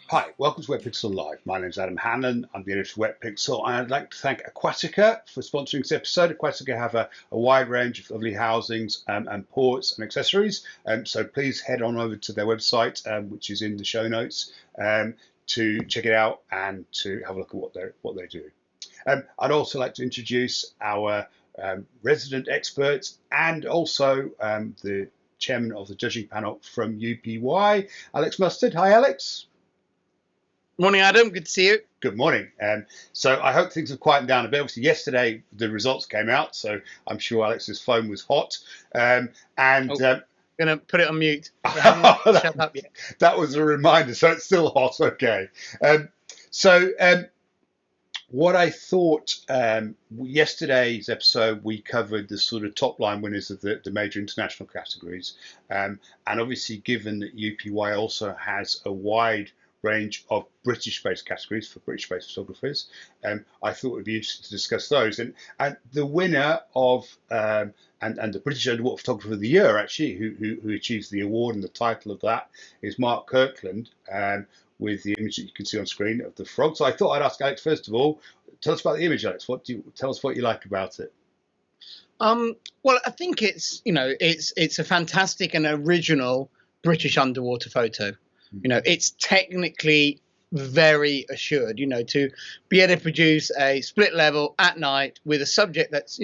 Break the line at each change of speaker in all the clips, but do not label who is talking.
Hi, welcome to Wetpixel Live. My name is Adam Hannon. I'm the editor of Wetpixel, and I'd like to thank Aquatica for sponsoring this episode. Aquatica have a wide range of lovely housings and ports and accessories, so please head on over to their website, which is in the show notes, to check it out and to have a look at what they do. I'd also like to introduce our resident experts and also the chairman of the judging panel from UPY, Alex Mustard. Hi, Alex.
Morning, Adam. Good to see you.
Good morning. So I hope things have quieted down a bit. Obviously, yesterday the results came out, so I'm sure Alex's phone was hot.
I'm going to put it on mute.
Shut up yet. That was a reminder, so it's still hot. Okay. What I thought yesterday's episode, we covered the sort of top line winners of the major international categories, and obviously, given that UPY also has a wide range of British-based categories for British-based photographers, I thought it would be interesting to discuss those. And the winner of and the British Underwater Photographer of the Year, actually, who achieves the award, and the title of that is Mark Kirkland, with the image that you can see on screen of the frog. So I thought I'd ask Alex first of all, tell us about the image, Alex. Tell us what you like about it?
Well, I think it's a fantastic and original British underwater photo. It's technically very assured, to be able to produce a split level at night with a subject that's,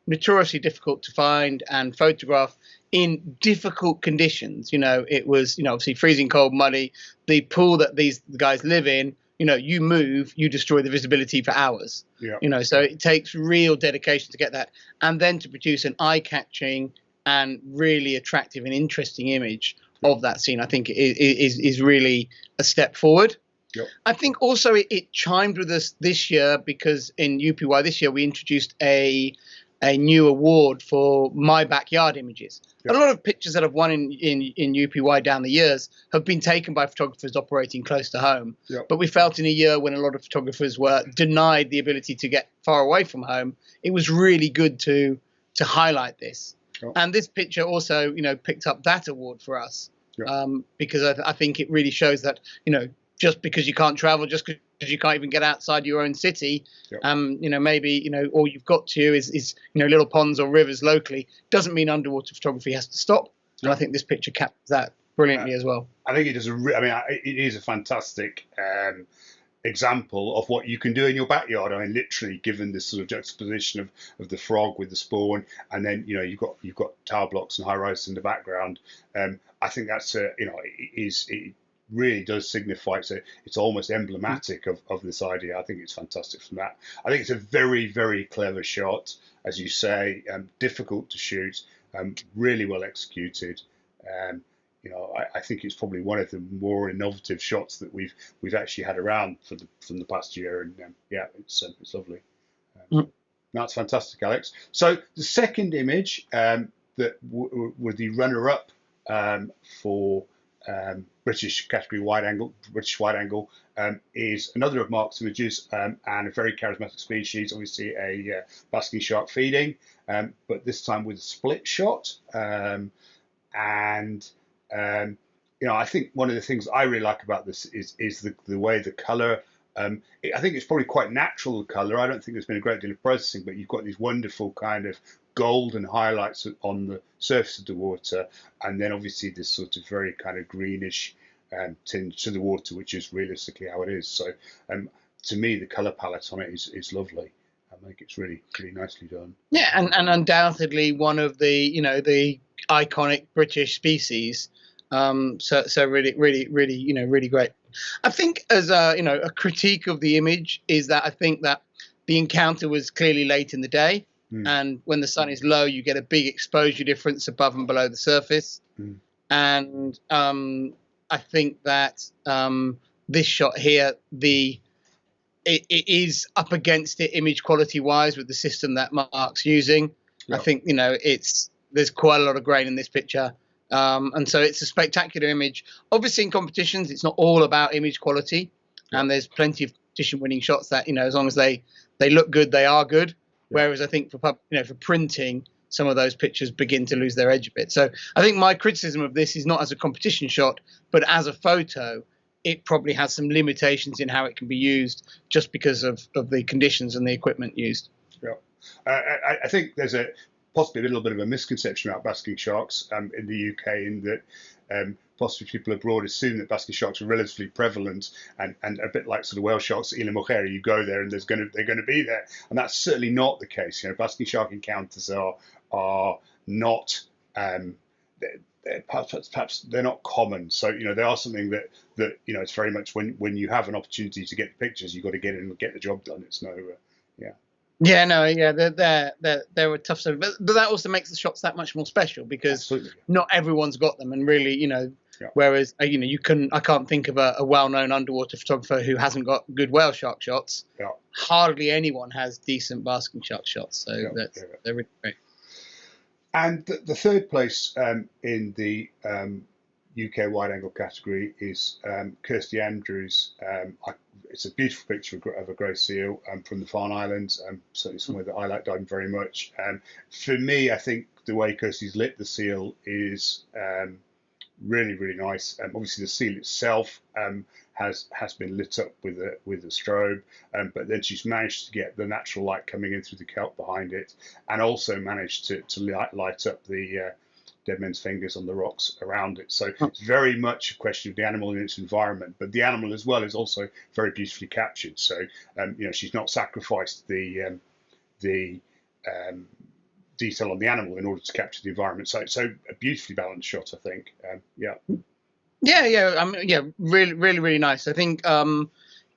notoriously difficult to find and photograph in difficult conditions. It was, obviously freezing cold, muddy. The pool that these guys live in, you move, you destroy the visibility for hours. Yeah. So it takes real dedication to get that. And then to produce an eye-catching and really attractive and interesting image of that scene, I think is really a step forward. Yep. I think also it chimed with us this year because in UPY this year we introduced a new award for My Backyard Images. Yep. A lot of pictures that have won in UPY down the years have been taken by photographers operating close to home. Yep. But we felt in a year when a lot of photographers were denied the ability to get far away from home, it was really good to highlight this. Yep. And this picture also, picked up that award for us. Yep. Because I think it really shows that, just because you can't travel, just because you can't even get outside your own city, yep. Maybe, all you've got to is little ponds or rivers locally, doesn't mean underwater photography has to stop. Yep. And I think this picture captures that brilliantly as well.
I think it does. It is a fantastic example of what you can do in your backyard. I mean, literally, given this sort of juxtaposition of the frog with the spawn, and then you've got tower blocks and high rises in the background. I think that's it really does signify. It's almost emblematic of this idea. I think it's fantastic from that. I think it's a very, very clever shot, as you say, difficult to shoot, really well executed. I think it's probably one of the more innovative shots that we've actually had around from the past year, and it's lovely. That's fantastic, Alex. So the second image that were the runner-up for British category British wide angle, is another of Mark's images, and a very charismatic species. Obviously, a basking shark feeding, but this time with a split shot, I think one of the things I really like about this is the way the colour. I think it's probably quite natural colour. I don't think there's been a great deal of processing, but you've got these wonderful kind of golden highlights on the surface of the water, and then obviously this sort of very kind of greenish tinge to the water, which is realistically how it is. So to me, the colour palette on it is lovely. I think it's really, really nicely done.
Yeah, and undoubtedly one of the the iconic British species. So really, really, really, really great. I think as a critique of the image is that I think that the encounter was clearly late in the day, and when the sun is low, you get a big exposure difference above and below the surface. And I think that this shot here, it is up against it image quality wise with the system that Mark's using. Yep. I think there's quite a lot of grain in this picture. And so it's a spectacular image. Obviously, in competitions, it's not all about image quality, and there's plenty of competition-winning shots that as long as they look good, they are good. Whereas I think for printing, some of those pictures begin to lose their edge a bit. So I think my criticism of this is not as a competition shot, but as a photo. it probably has some limitations in how it can be used just because of the conditions and the equipment used.
Yeah, I think there's possibly a little bit of a misconception about basking sharks in the UK, in that possibly people abroad assume that basking sharks are relatively prevalent and a bit like sort of whale sharks, Isla Mujer. You go there and they're going to be there, and that's certainly not the case. Basking shark encounters are not perhaps they're not common. So they are something that it's very much when you have an opportunity to get pictures, you've got to get in and get the job done. It's no yeah.
Yeah, no, yeah, they're a tough stuff, but that also makes the shots that much more special because
Absolutely.
Not everyone's got them, and really,
Yeah.
whereas I can't think of a well-known underwater photographer who hasn't got good whale shark shots.
Yeah.
Hardly anyone has decent basking shark shots, so they're really great.
And the third place in the UK wide-angle category is Kirsty Andrews. It's a beautiful picture of a grey seal from the Farne Islands, certainly somewhere that I like diving very much. For me, I think the way Kirsty's lit the seal is really, really nice. Obviously, the seal itself has been lit up with a strobe, but then she's managed to get the natural light coming in through the kelp behind it, and also managed to light up the dead men's fingers on the rocks around it. So it's very much a question of the animal in its environment, but the animal as well is also very beautifully captured. So she's not sacrificed the detail on the animal in order to capture the environment. So a beautifully balanced shot, I think. Yeah, really, really, really nice. I think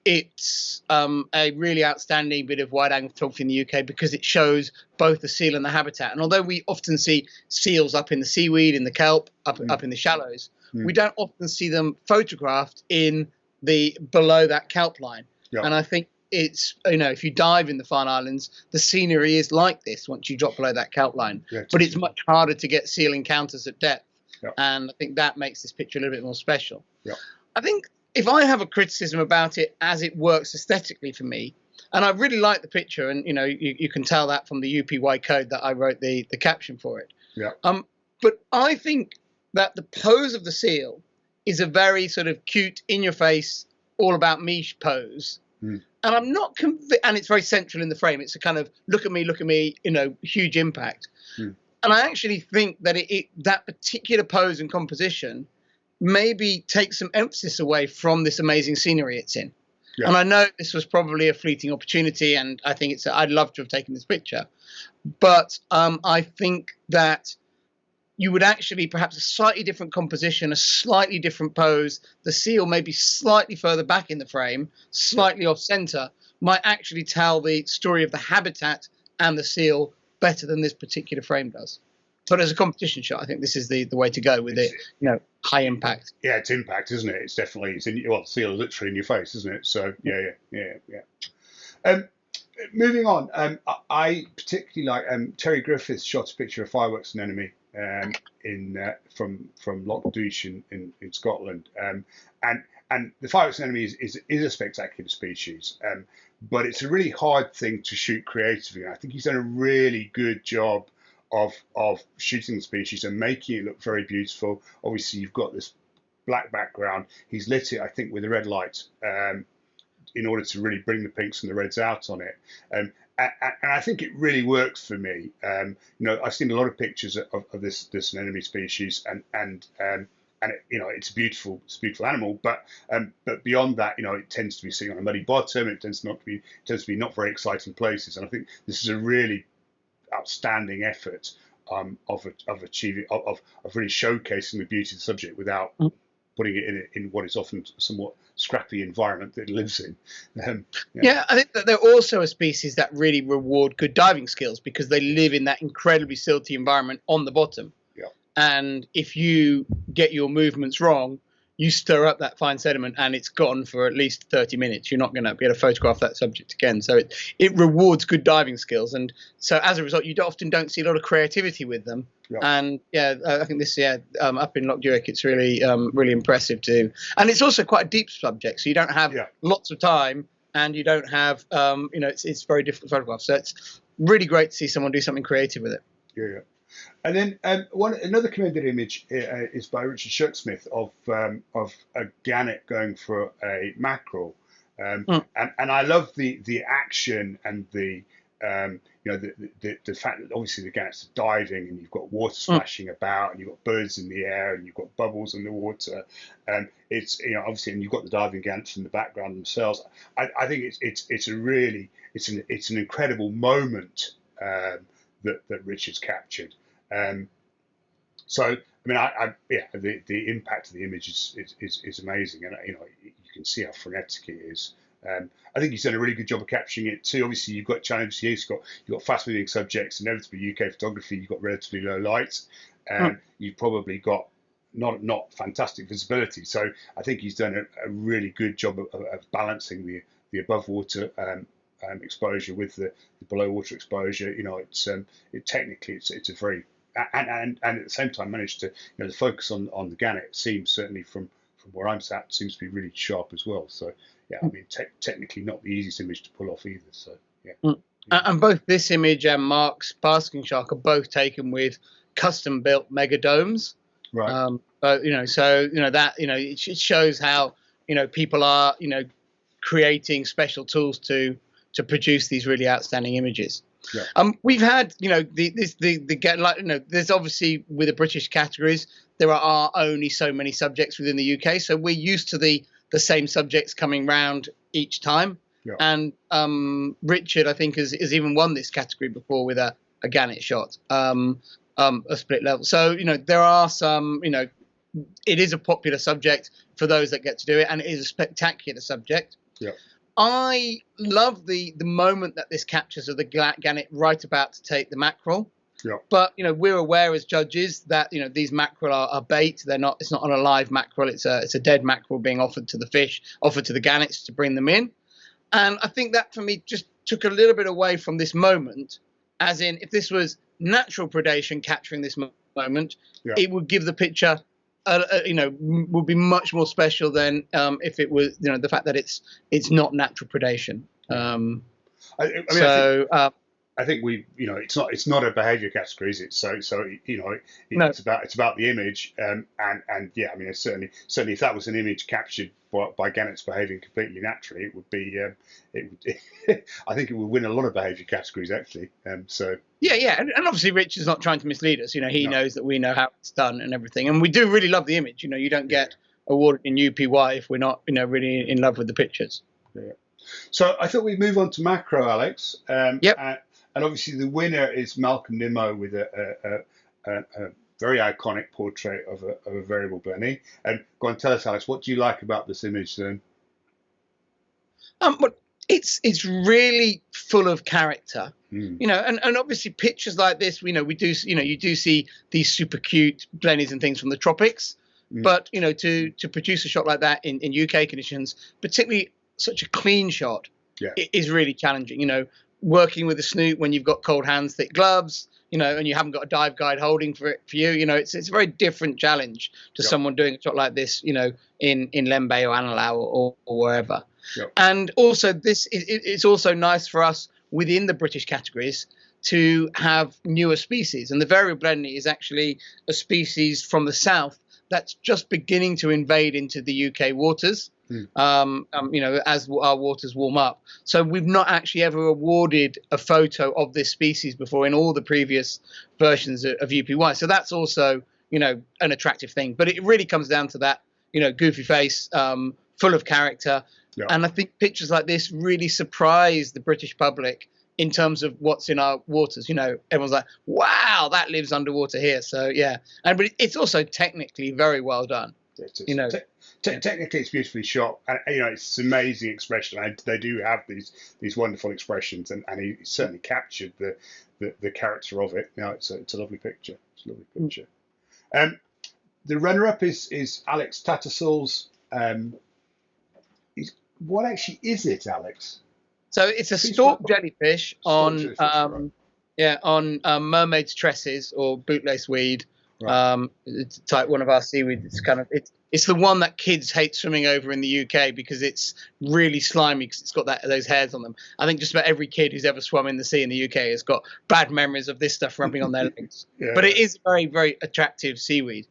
it's a really outstanding bit of wide-angle photography in the UK because it shows both the seal and the habitat. And although we often see seals up in the seaweed, in the kelp, up in the shallows, we don't often see them photographed in the below that kelp line. Yeah. And I think it's, if you dive in the Farne Islands, the scenery is like this once you drop below that kelp line. Yeah, but it's much harder to get seal encounters at depth. Yeah. And I think that makes this picture a little bit more special. Yeah. I think if I have a criticism about it as it works aesthetically for me, and I really like the picture, and you can tell that from the UPY code that I wrote the caption for it. Yeah. But I think that the pose of the seal is a very sort of cute, in your face, all about me pose. And I'm not convinced, and it's very central in the frame. It's a kind of look at me, huge impact. And I actually think that that particular pose and composition maybe takes some emphasis away from this amazing scenery it's in. Yeah. And I know this was probably a fleeting opportunity, and I think I'd love to have taken this picture. But I think that you would actually perhaps a slightly different composition, a slightly different pose, the seal maybe slightly further back in the frame, slightly off center, might actually tell the story of the habitat and the seal better than this particular frame does. But as a competition shot, I think this is the way to go with it. High impact. Yeah, it's impact, isn't it? It's definitely the seal is literally in your face, isn't it? So yeah. Moving on, I particularly like Terry Griffiths shot a picture of fireworks anemone from Loch Douche in Scotland, and the fireworks anemone is a spectacular species, but it's a really hard thing to shoot creatively. And I think he's done a really good job of shooting the species and making it look very beautiful. Obviously, you've got this black background. He's lit it, I think, with a red light in order to really bring the pinks and the reds out on it. And I think it really works for me. I've seen a lot of pictures of this anemone species, and it's a beautiful animal. But beyond that, it tends to be seen on a muddy bottom. It tends to be not very exciting places. And I think this is a really outstanding effort of achieving of really showcasing the beauty of the subject without putting it in what is often somewhat scrappy environment that it lives in.
Yeah, I think that they're also a species that really reward good diving skills because they live in that incredibly silty environment on the bottom. Yeah. And if you get your movements wrong, you stir up that fine sediment and it's gone for at least 30 minutes. You're not going to be able to photograph that subject again. So it rewards good diving skills. And so as a result, you often don't see a lot of creativity with them. Yeah. And I think this, up in Loch Duick, it's really, really impressive too. And it's also quite a deep subject. So you don't have lots of time and you don't have, it's very difficult to photograph. So it's really great to see someone do something creative with it.
Yeah. And then another commended image is by Richard Shucksmith of a gannet going for a mackerel, and I love the action and the the fact that obviously the gannets are diving and you've got water splashing about and you've got birds in the air and you've got bubbles in the water. It's obviously, and you've got the diving gannets in the background themselves. I think it's an incredible moment that Richard's captured. So I mean, the impact of the image is amazing, and you can see how frenetic it is. I think he's done a really good job of capturing it too. Obviously, you've got challenges here. You've got fast-moving subjects. Inevitably, UK photography, you've got relatively low light. You've probably got not fantastic visibility. So I think he's done a really good job of balancing the above water exposure with the below water exposure. Technically it's a very and at the same time managed to the focus on the gannet seems, certainly from where I'm sat, seems to be really sharp as well. So yeah, I mean technically not the easiest image to pull off either. So yeah.
And both this image and Mark's basking shark are both taken with custom built mega domes.
Right.
It shows how people are creating special tools to produce these really outstanding images.
Yeah.
We've had there's obviously with the British categories there are only so many subjects within the UK, so we're used to the same subjects coming round each time.
Yeah.
And Richard, I think, has even won this category before with a gannet shot, a split level. So there are some, it is a popular subject for those that get to do it, and it is a spectacular subject.
Yeah.
I love the moment that this captures of the gannet right about to take the mackerel.
Yeah.
But we're aware as judges that these mackerel are bait. They're not. It's not an alive mackerel. It's a dead mackerel being offered to the fish, offered to the gannets to bring them in. And I think that for me just took a little bit away from this moment. As in, if this was natural predation capturing this moment, it would give the picture, would be much more special than if it was, the fact that it's not natural predation.
I think it's not a behaviour category, is it? It's about the image, and yeah, I mean, it's certainly if that was an image captured by gannets behaving completely naturally, it would be I think it would win a lot of behaviour categories actually. And obviously Rich is not trying to mislead us. He knows that we know how it's done and everything, and we do really love the image. You don't get awarded in UPY if we're not really in love with the pictures. Yeah. So I thought we'd move on to macro, Alex.
Yep.
And obviously the winner is Malcolm Nemo with a very iconic portrait of a variable bunny. And go on, tell us, Alex, what do you like about this image then?
But it's really full of character, and obviously pictures like this, we do, you do see these super cute blennies and things from the tropics, but to produce a shot like that in UK conditions, particularly such a clean shot, is really challenging. Working with a snoot when you've got cold hands, thick gloves, and you haven't got a dive guide holding for you, it's a very different challenge to someone doing a shot like this, in Lembeh or Analau or wherever. Yep. And also it's also nice for us within the British categories to have newer species. And the variable blenny is actually a species from the south that's just beginning to invade into the UK waters. As our waters warm up. So we've not actually ever awarded a photo of this species before in all the previous versions of UPY. So that's also, an attractive thing. But it really comes down to that, goofy face, full of character. Yeah. And I think pictures like this really surprise the British public in terms of what's in our waters. Everyone's like, wow, that lives underwater here. So, yeah. But it's also technically very well done.
Technically, it's beautifully shot, and it's an amazing expression. They do have these wonderful expressions, and he certainly captured the character of it. It's a lovely picture. It's a lovely picture. The runner-up is Alex Tattersalls. What actually is it, Alex?
So it's a stalk jellyfish on mermaid's tresses or bootlace weed
Right.
It's type one of our seaweed. It's the one that kids hate swimming over in the UK because it's really slimy because it's got those hairs on them. I think just about every kid who's ever swum in the sea in the UK has got bad memories of this stuff rubbing on their legs.
Yeah.
But it is very, very attractive seaweed.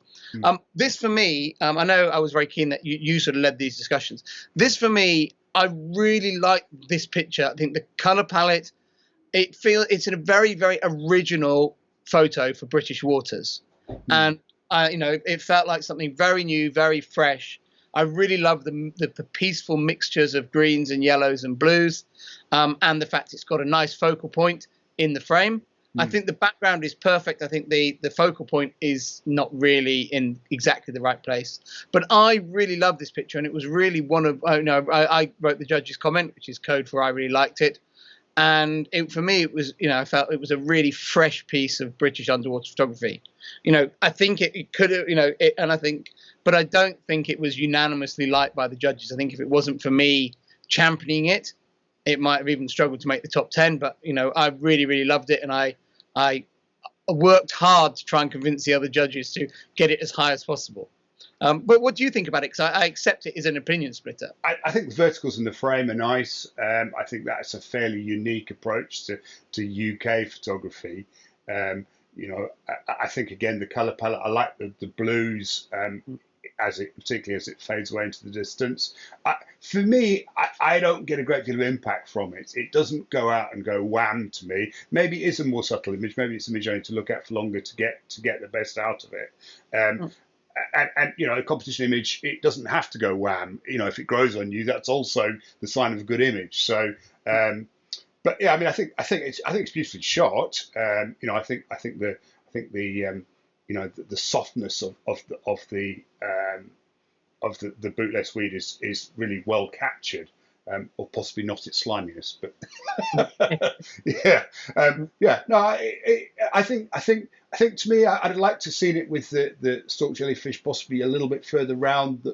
This for me, I know I was very keen that you sort of led these discussions. This for me, I really like this picture. I think the color palette, it's a very, very original photo for British waters. And it felt like something very new, very fresh. I really love the peaceful mixtures of greens and yellows and blues, and the fact it's got a nice focal point in the frame. I think the background is perfect. I think the focal point is not really in exactly the right place. But I really love this picture, and it was really one of I wrote the judge's comment, which is code for I really liked it. And for me, it was, I felt it was a really fresh piece of British underwater photography. I think it could have, but I don't think it was unanimously liked by the judges. I think if it wasn't for me championing it, it might have even struggled to make the top 10. But, I really, really loved it. And I worked hard to try and convince the other judges to get it as high as possible. But what do you think about it? Because I accept it as an opinion splitter.
I think the verticals in the frame are nice. I think that's a fairly unique approach to UK photography. I think, again, the colour palette, I like the blues, particularly as it fades away into the distance. For me, I don't get a great deal of impact from it. It doesn't go out and go wham to me. Maybe it is a more subtle image. Maybe it's an image I need to look at for longer to get the best out of it. And a competition image, it doesn't have to go wham. If it grows on you, that's also the sign of a good image. So, but yeah, I mean, I think it's beautifully shot. I think the softness of the bootleg Swede is really well captured. Or possibly not its sliminess, but No, I think to me, I'd like to see it with the stalk jellyfish possibly a little bit further round,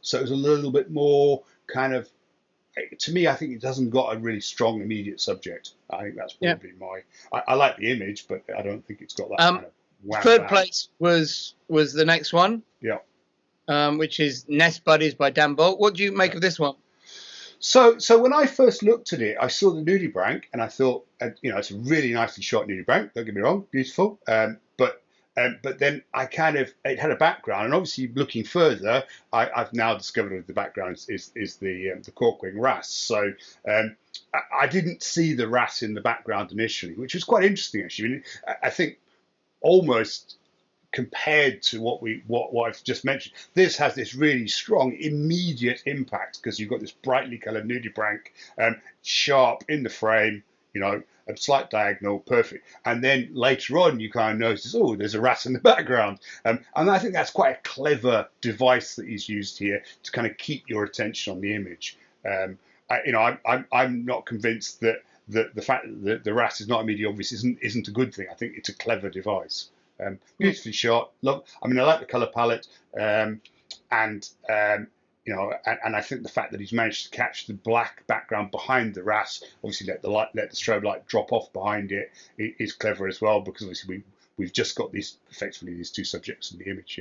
so it was a little bit more kind of. To me, I think it hasn't got a really strong immediate subject. I think that's probably I like the image, but I don't think it's got that kind of. Wham,
third
bam.
place was the next one.
Yeah.
Which is Nest Buddies by Dan Bolt. What do you make of this one?
So when I first looked at it, I saw the nudibranch and I thought, it's a really nicely shot nudibranch. Don't get me wrong, beautiful. But then it had a background, and obviously looking further, I've now discovered that the background is the corkwing wrasse. So I didn't see the wrasse in the background initially, which was quite interesting actually. I think almost compared to what I've just mentioned, this has this really strong immediate impact because you've got this brightly coloured nudibranch, sharp in the frame, a slight diagonal, perfect. And then later on, you kind of notice, there's a wrasse in the background, and I think that's quite a clever device that he's used here to kind of keep your attention on the image. I'm not convinced that the fact that the wrasse is not immediately obvious isn't a good thing. I think it's a clever device. Beautifully shot. I like the color palette, and I think the fact that he's managed to catch the black background behind the wrasse, obviously let the strobe light drop off behind it, is clever as well, because obviously we've just got these two subjects in the image.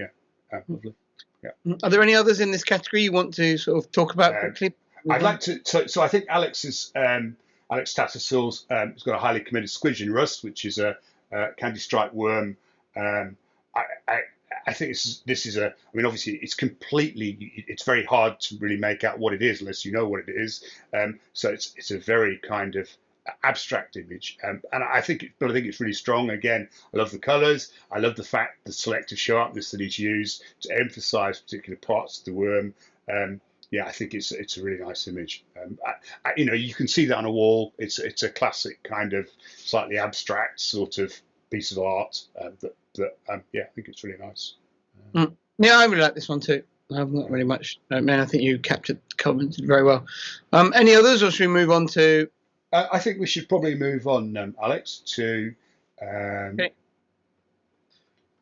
Lovely. Yeah.
Are there any others in this category you want to sort of talk about quickly?
I'd like to. So I think Alex Tattersalls has got a highly committed squidgen rust, which is a candy striped worm. I think this is obviously it's very hard to really make out what it is unless you know what it is. So it's a very kind of abstract image, and I think it's really strong. Again, I love the colours. I love the selective sharpness that he's used to emphasise particular parts of the worm. I think it's a really nice image. You can see that on a wall. It's a classic kind of slightly abstract sort of piece of art I think it's really nice.
Yeah, I really like this one too. I've not really much. I think you commented very well. Any others, or should we move on to?
I think we should probably move on, Alex, to.
Okay.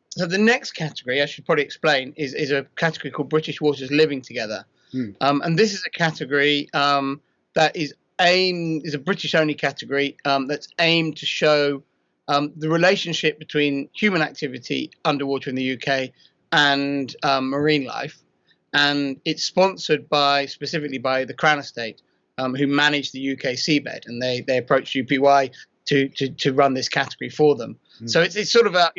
So the next category, I should probably explain, is a category called British Waters Living Together, and this is a category that is a British-only category that's aimed to show the relationship between human activity underwater in the UK and marine life. And it's sponsored specifically by the Crown Estate, who manage the UK seabed, and they approached UPY to run this category for them. So it's sort of a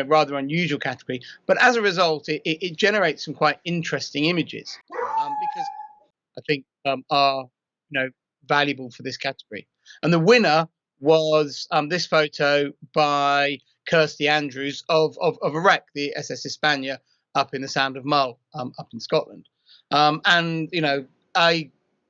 rather unusual category, but as a result, it generates some quite interesting images, because I think are valuable for this category. And the winner was this photo by Kirsty Andrews of a wreck, the SS Hispania, up in the Sound of Mull, up in Scotland. And I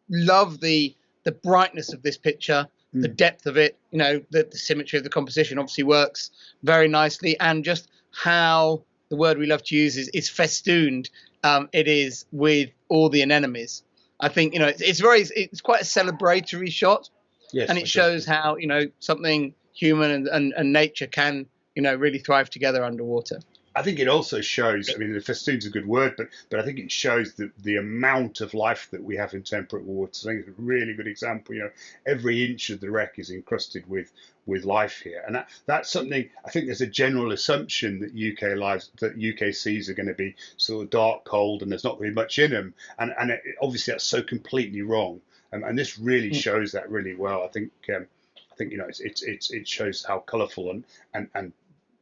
love the brightness of this picture, the depth of it, the symmetry of the composition obviously works very nicely, and just how the word we love to use is festooned it is with all the anemones. I think it's quite a celebratory shot,
Yes,
and it shows how something human and nature can really thrive together underwater.
I think it also shows, I mean, the festoon's a good word, but I think it shows the amount of life that we have in temperate waters. I think it's a really good example. Every inch of the wreck is encrusted with life here, and that's something. I think there's a general assumption that UK seas are going to be sort of dark, cold, and there's not really much in them, and obviously that's so completely wrong. And this really shows that really well. I think it shows how colourful and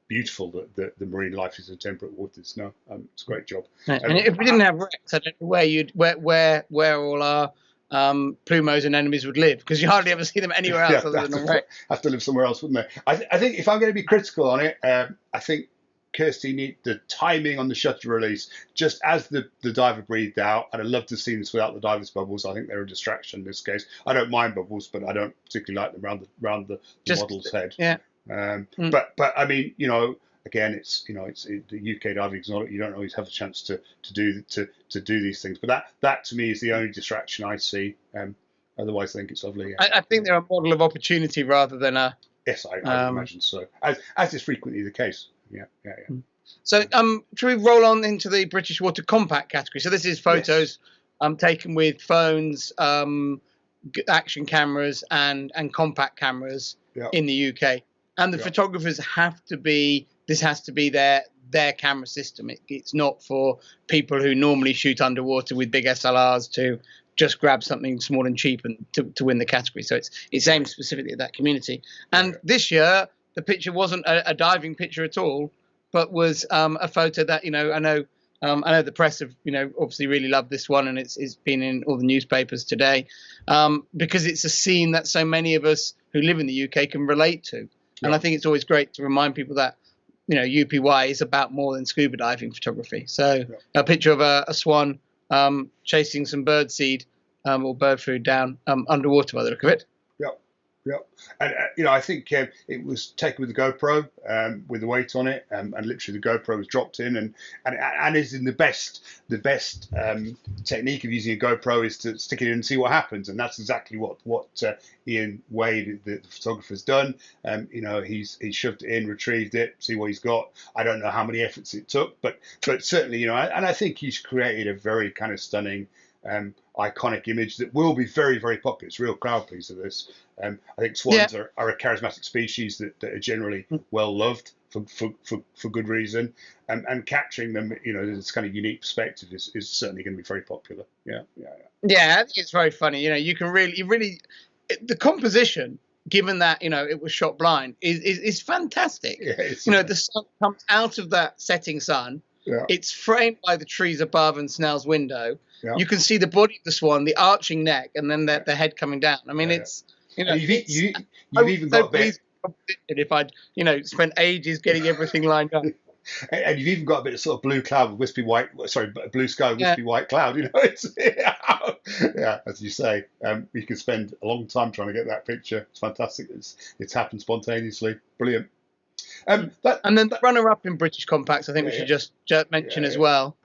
beautiful that the marine life is in temperate waters. No, it's a great job.
And if we didn't have wrecks, I don't know where all our plumos and enemies would live, because you hardly ever see them anywhere else other than on wreck.
Have to live somewhere else, wouldn't they? I think if I'm going to be critical on it, I think Kirsty need the timing on the shutter release, just as the diver breathed out. And I'd love to see this without the diver's bubbles. I think they're a distraction in this case. I don't mind bubbles, but I don't particularly like them around the model's head.
Yeah.
But I mean, again, it's the UK diving is not, you don't always have a chance to do these things. But that to me is the only distraction I see. Otherwise, I think it's lovely. Yeah.
I think they're a model of opportunity rather than a.
Yes, I imagine so. As is frequently the case. Yeah.
So, should we roll on into the British Water Compact category? So this is photos taken with phones, action cameras, and compact cameras in the UK. And the photographers this has to be their camera system. It's not for people who normally shoot underwater with big SLRs to just grab something small and cheap and to win the category. So it's aimed specifically at that community. And this year, the picture wasn't a diving picture at all, but was a photo that, I know the press have, obviously really loved this one, and it's been in all the newspapers today, because it's a scene that so many of us who live in the UK can relate to. And I think it's always great to remind people that, UPY is about more than scuba diving photography. So a picture of a swan chasing some birdseed or bird food down underwater by the look of it.
Yeah, and I think it was taken with the GoPro with the weight on it, and literally the GoPro was dropped in, and is in the best technique of using a GoPro is to stick it in and see what happens, and that's exactly what Ian Wade, the photographer's done. He's shoved it in, retrieved it, see what he's got. I don't know how many efforts it took, but certainly and I think he's created a very kind of stunning, iconic image that will be very, very popular. It's a real crowd pleaser, this. I think swans are a charismatic species that are generally well loved for good reason, and capturing them, this kind of unique perspective is certainly going to be very popular. Yeah,
I think it's very funny. You can really the composition, given that it was shot blind, is fantastic. Yeah, the sun comes out of that setting sun. Yeah. It's framed by the trees above and Snell's window. Yeah. You can see the body of the swan, the arching neck, and then the head coming down. I mean, it's
you've even got a bit.
If I'd spent ages getting everything lined up.
And you've even got a bit of sort of blue cloud with wispy white. Sorry, blue sky with wispy white cloud. It's as you say. You can spend a long time trying to get that picture. It's fantastic. It's happened spontaneously. Brilliant.
And then the runner-up in British Compacts, I think we should just mention as well,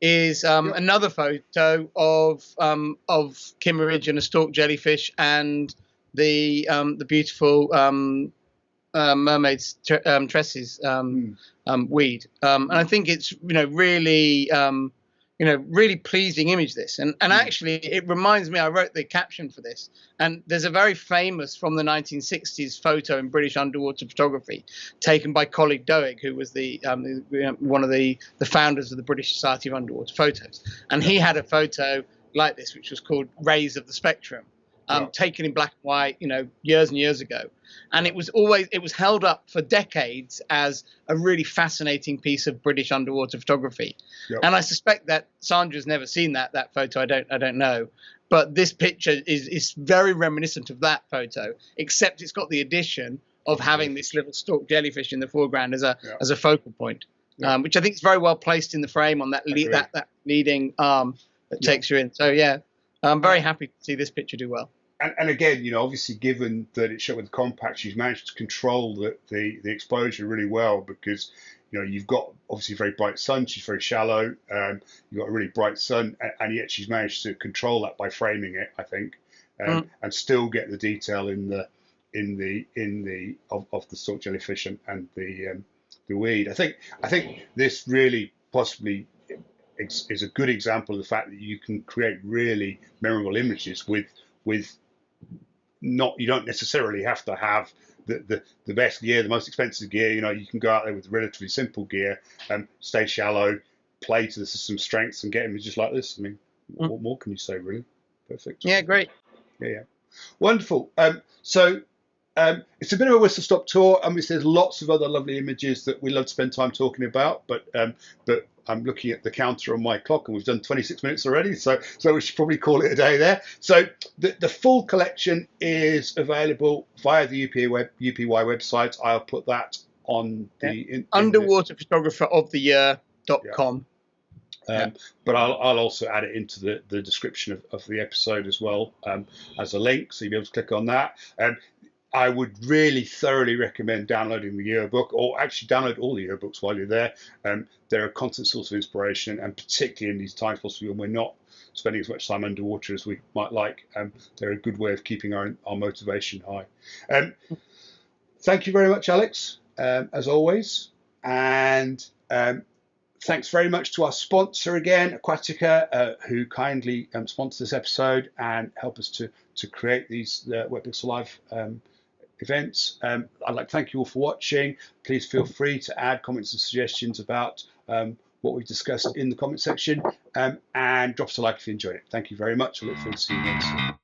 is another photo of Kimmeridge and a stalk jellyfish and the beautiful mermaid's tresses weed. And I think it's really really pleasing image, this. And actually, it reminds me, I wrote the caption for this. And there's a very famous from the 1960s photo in British underwater photography taken by Colleague Doig, who was one of the founders of the British Society of Underwater Photos. And he had a photo like this, which was called Rays of the Spectrum. Taken in black and white, years and years ago. And it was held up for decades as a really fascinating piece of British underwater photography. Yep. And I suspect that Sandra's never seen that photo. I don't know. But this picture is very reminiscent of that photo, except it's got the addition of having this little stalked jellyfish in the foreground as a focal point, which I think is very well placed in the frame on that leading arm that takes you in. So yeah. I'm very happy to see this picture do well.
And again, obviously, given that it's shot with the compact, she's managed to control the exposure really well, because you've got obviously very bright sun. She's very shallow. You've got a really bright sun, and yet she's managed to control that by framing it, I think, and still get the detail of the stalk jellyfish and the weed. I think this really possibly is a good example of the fact that you can create really memorable images with you don't necessarily have to have the best gear, the most expensive gear. You can go out there with relatively simple gear, stay shallow, play to the system's strengths, and get images like this. I mean, what more can you say, really? Perfect.
Yeah, great.
Yeah. Wonderful. So it's a bit of a whistle-stop tour. There's lots of other lovely images that we love to spend time talking about, but I'm looking at the counter on my clock, and we've done 26 minutes already, so we should probably call it a day there. So the full collection is available via the UPY website. I'll put that on the
underwaterphotographeroftheyear.com.
But I'll also add it into the description of the episode as well, as a link, so you'll be able to click on that. I would really thoroughly recommend downloading the yearbook, or actually download all the yearbooks while you're there. They're a constant source of inspiration, and particularly in these times, possibly when we're not spending as much time underwater as we might like, they're a good way of keeping our motivation high. Thank you very much, Alex, as always. And thanks very much to our sponsor again, Aquatica, who kindly sponsor this episode and help us to create these Wetpixel Live events. I'd like to thank you all for watching. Please feel free to add comments and suggestions about what we've discussed in the comment section, and drop us a like if you enjoyed it. Thank you very much. I look forward to seeing you next time.